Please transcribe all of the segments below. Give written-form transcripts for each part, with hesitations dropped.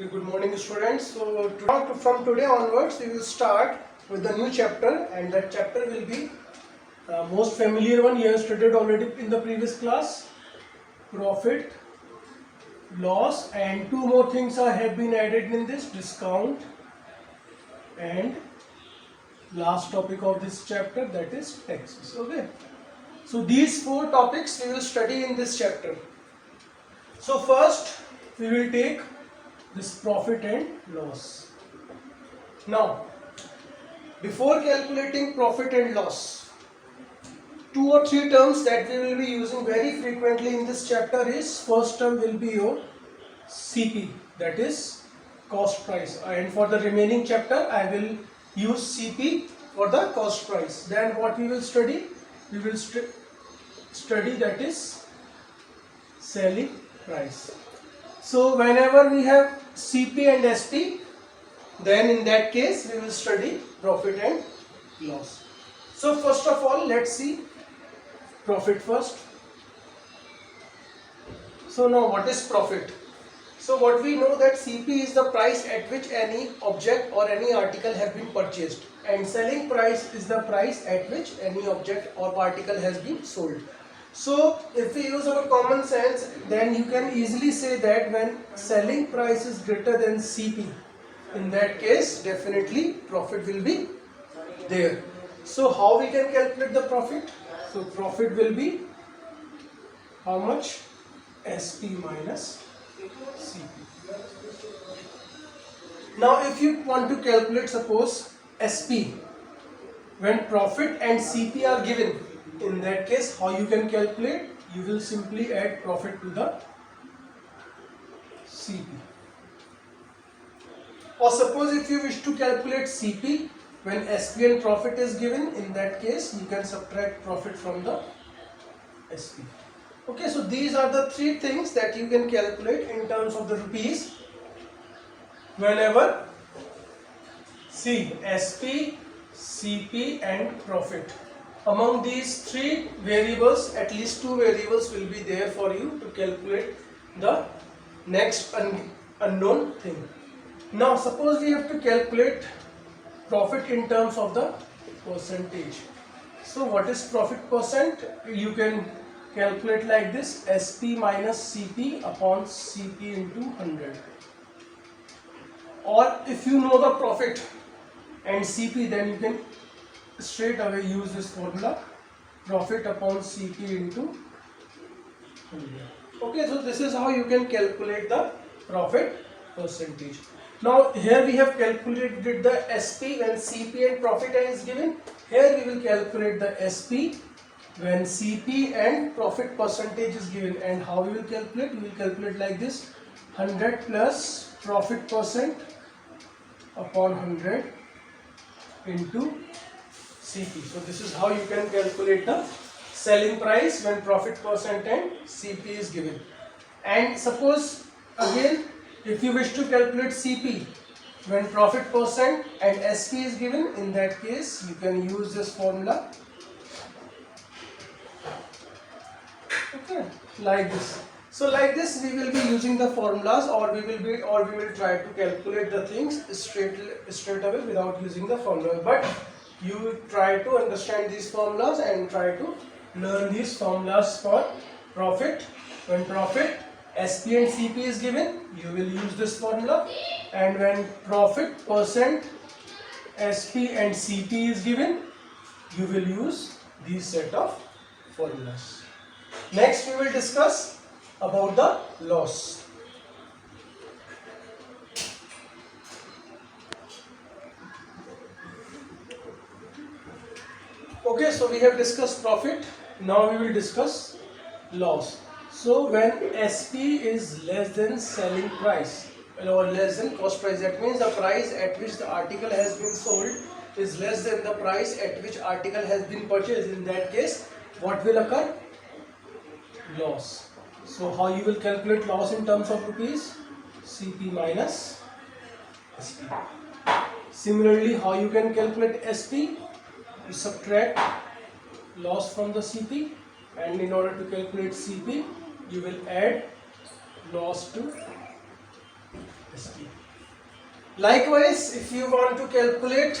Okay, good morning students. From today onwards we will start with the new chapter, and that chapter will be most familiar one you have studied already in the previous class, profit, loss, and two more things have been added in this, discount, and last topic of this chapter, that is taxes. Okay, so these four topics we will study in this chapter. So first we will take this profit and loss. Now, before calculating profit and loss, two or three terms that we will be using very frequently in this chapter is, first term will be your CP, that is cost price, and for the remaining chapter I will use CP for the cost price. Then what we will study? We will study that is selling price. So whenever we have CP and SP, then in that case we will study profit and loss. So first of all, let's see profit first. So now what is profit? So what we know that CP is the price at which any object or any article have been purchased, and selling price is the price at which any object or article has been sold. So if we use our common sense, then you can easily say that when selling price is greater than CP, in that case definitely profit will be there. So how we can calculate the profit? So profit will be how much? SP minus CP. Now if you want to calculate, suppose SP, when profit and CP are given, in that case how you can calculate? You will simply add profit to the CP. Or suppose if you wish to calculate CP when SP and profit is given, in that case you can subtract profit from the SP. Okay, so these are the three things that you can calculate in terms of the rupees whenever see SP, CP and profit. Among these three variables, at least two variables will be there for you to calculate the next unknown thing. Now suppose we have to calculate profit in terms of the percentage. So what is profit percent? You can calculate like this: SP minus CP upon CP into 100. Or if you know the profit and CP, then you can straight away use this formula: profit upon CP into 100. Okay, so this is how you can calculate the profit percentage. Now here we have calculated the SP when CP and profit is given. Here we will calculate the SP when CP and profit percentage is given. And how we will calculate? We will calculate like this: 100 plus profit percent upon 100 into CP. So this is how you can calculate the selling price when profit percent and CP is given. And suppose again, if you wish to calculate CP when profit percent and SP is given, in that case you can use this formula. Okay, like this. So like this we will be using the formulas, or we will try to calculate the things straight away without using the formula. But you try to understand these formulas and try to learn these formulas for profit. When profit, SP and CP is given, you will use this formula, and when profit percent, SP and CP is given, you will use these set of formulas. Next we will discuss about the loss. Okay, so we have discussed profit. Now we will discuss loss. So when SP is less than selling price or less than cost price, that means the price at which the article has been sold is less than the price at which article has been purchased. In that case, what will occur? Loss. So how you will calculate loss in terms of rupees? CP minus SP. Similarly, how you can calculate SP? You subtract loss from the CP, and in order to calculate CP, you will add loss to SP. Likewise, if you want to calculate,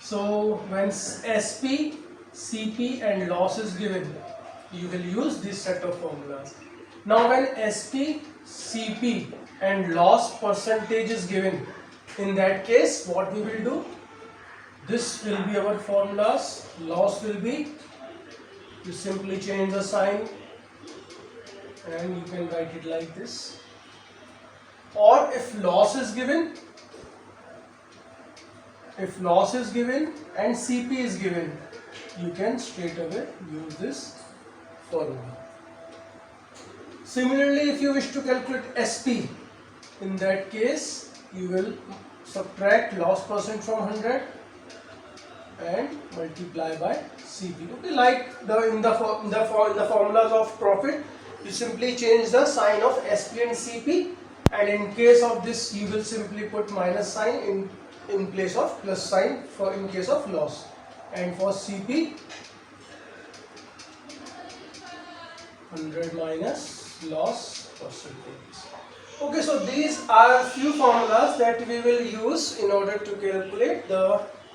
so when SP, CP and loss is given, you will use this set of formulas. Now when SP, CP and loss percentage is given, in that case what we will do, this will be our formulas. Loss will be, you simply change the sign and you can write it like this. Or if loss is given, and CP is given, you can straight away use this formula. Similarly, if you wish to calculate SP, in that case you will subtract loss percent from 100 and multiply by CP. Okay, like in the formulas of profit, you simply change the sign of SP and CP, and in case of this you will simply put minus sign in place of plus sign for in case of loss, and for CP 100 minus loss percentage. Okay, so these are few formulas that we will use in order to calculate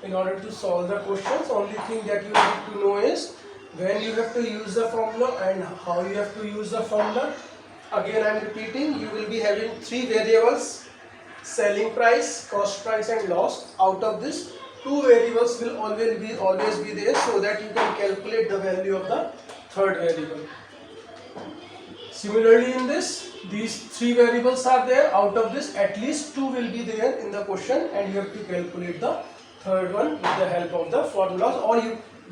in order to solve the questions. Only thing that you need to know is when you have to use the formula and how you have to use the formula. Again, I am repeating, you will be having three variables: selling price, cost price and loss. Out of this, two variables will always be there, so that you can calculate the value of the third variable. Similarly, in this, these three variables are there. Out of this, at least two will be there in the question, and you have to calculate the third one with the help of the formulas, or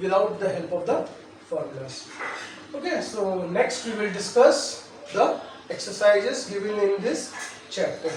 without the help of the formulas. Okay, so next we will discuss the exercises given in this chapter.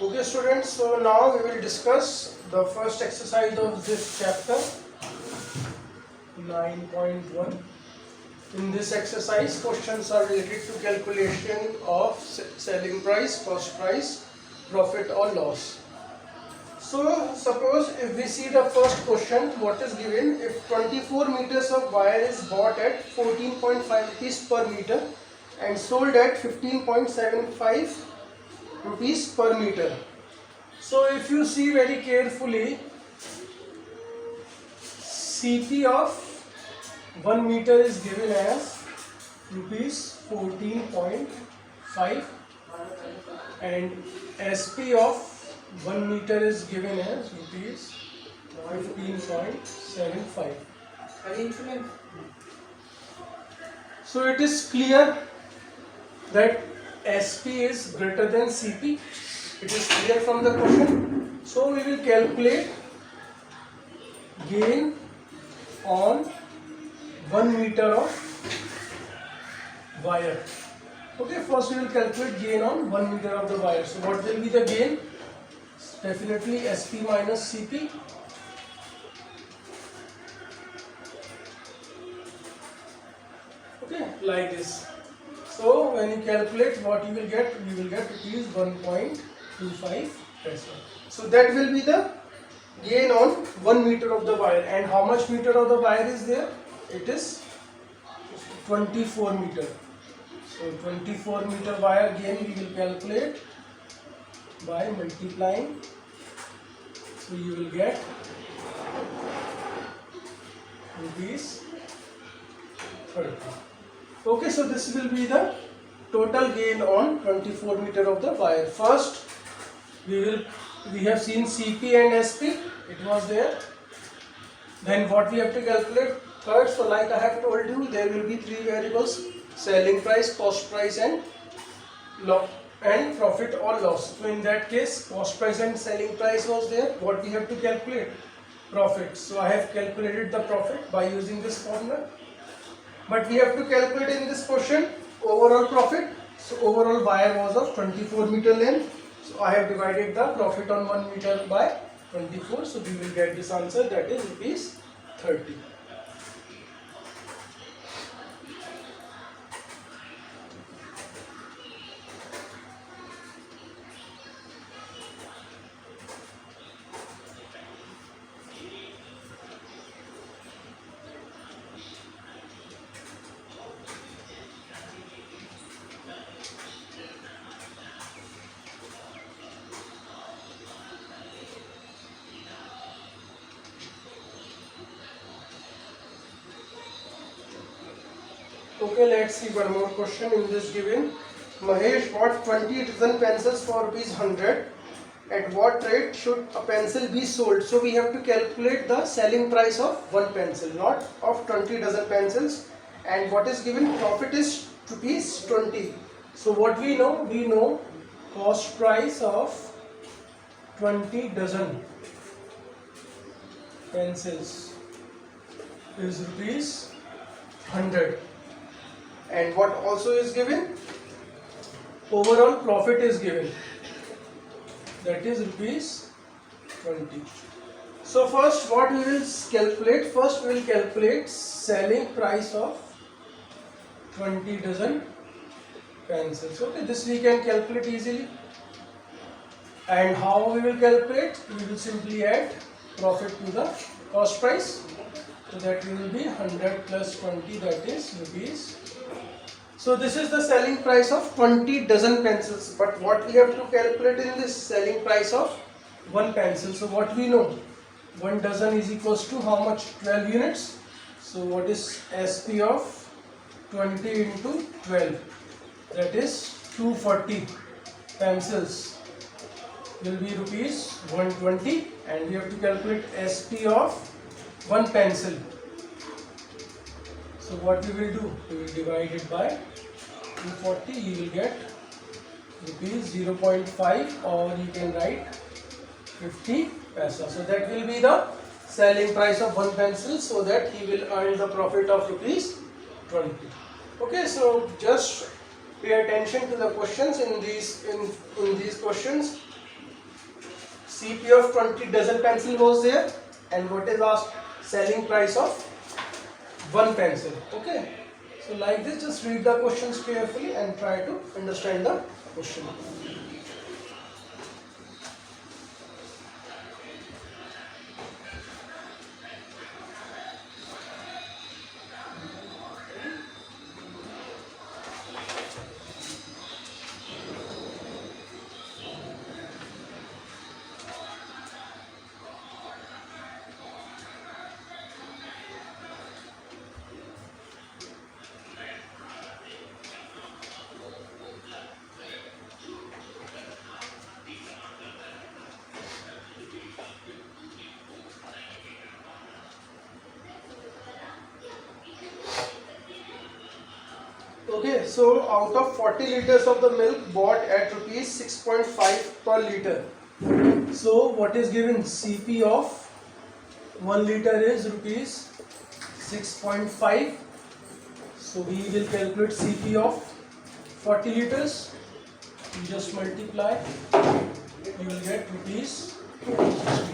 Okay students, so now we will discuss the first exercise of this chapter, 9.1. In this exercise, questions are related to calculation of selling price, cost price, profit or loss. So suppose if we see the first question, what is given: if 24 meters of wire is bought at 14.5 rupees per meter and sold at 15.75 rupees per meter. So if you see very carefully, CP of 1 meter is given as rupees 14.5 and SP of 1 meter is given as rupees 15.75. So it is clear that SP is greater than CP. It is clear from the question. So we will calculate gain on 1 meter of wire. Okay, first we will calculate gain on 1 meter of the wire. So what will be the gain? Definitely SP minus CP. Okay, like this. So when you calculate, what you will get rupees 1.25 paisa. So that will be the gain on 1 meter of the wire. And how much meter of the wire is there? It is 24 meter. So 24 meter wire gain we will calculate by multiplying. So you will get rupees 30. Okay, so this will be the total gain on 24 meter of the wire. First, we have seen CP and SP. It was there. Then what we have to calculate third. So like I have told you, there will be three variables: selling price, cost price and profit or loss. So in that case, cost price and selling price was there. What we have to calculate? Profit. So I have calculated the profit by using this formula. But we have to calculate in this question overall profit. So overall wire was of 24 meter length. So I have divided the profit on 1 meter by 24. So we will get this answer, that is rupees 30. Okay, let's see one more question in this given. Mahesh bought 20 dozen pencils for rupees 100. At what rate should a pencil be sold? So we have to calculate the selling price of one pencil, not of 20 dozen pencils. And what is given? Profit is rupees 20. So what we know? We know cost price of 20 dozen pencils is rupees 100. And what also is given? Overall profit is given, that is rupees 20. So first what we will calculate? First we will calculate selling price of 20 dozen pencils. Okay, this we can calculate easily. And how we will calculate? We will simply add profit to the cost price. So that will be 100 plus 20, that is rupees. So this is the selling price of 20 dozen pencils. But what we have to calculate in this? Selling price of one pencil. So what we know? 1 dozen is equals to how much? 12 units. So what is SP of 20 into 12? That is 240 pencils will be rupees 120, and we have to calculate SP of one pencil. So what we will do? We will divide it by 240. You will get rupees 0.5, or you can write 50 paisa. So that will be the selling price of one pencil, so that he will earn the profit of rupees 20. Okay, so just pay attention to the questions in these questions. CP of 20 dozen pencil was there, and what is asked? Selling price of one pencil. Okay, so like this, just read the questions carefully and try to understand the question. Okay, so out of 40 liters of the milk bought at rupees 6.5 per liter. So what is given? CP of 1 liter is rupees 6.5. So we will calculate CP of 40 liters. You just multiply, you will get rupees 60.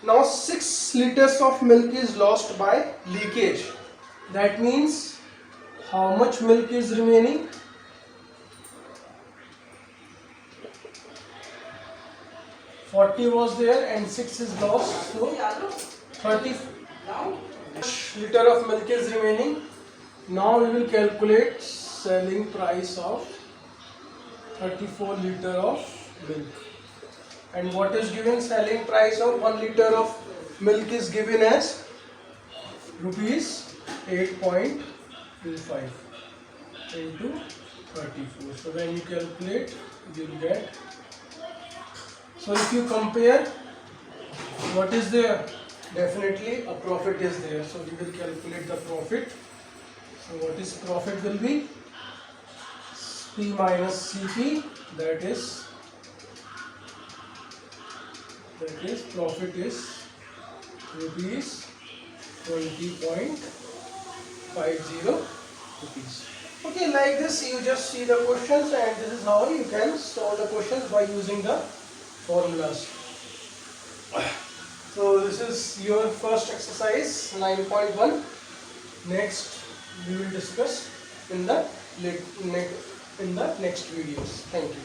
Now 6 liters of milk is lost by leakage. That means how much milk is remaining? 40 was there and 6 is lost, so 30 liter of milk is remaining. Now we will calculate selling price of 34 liter of milk. And what is given? Selling price of 1 liter of milk is given as rupees 8.25 into 34. So when you calculate, you will get. So if you compare, what is there? Definitely a profit is there. So we will calculate the profit. So what is profit will be? P minus CP, that is profit is rupees 20.50 rupees. Okay, like this you just see the questions, and this is how you can solve the questions by using the formulas. So this is your first exercise 9.1. Next we will discuss in the next videos. Thank you.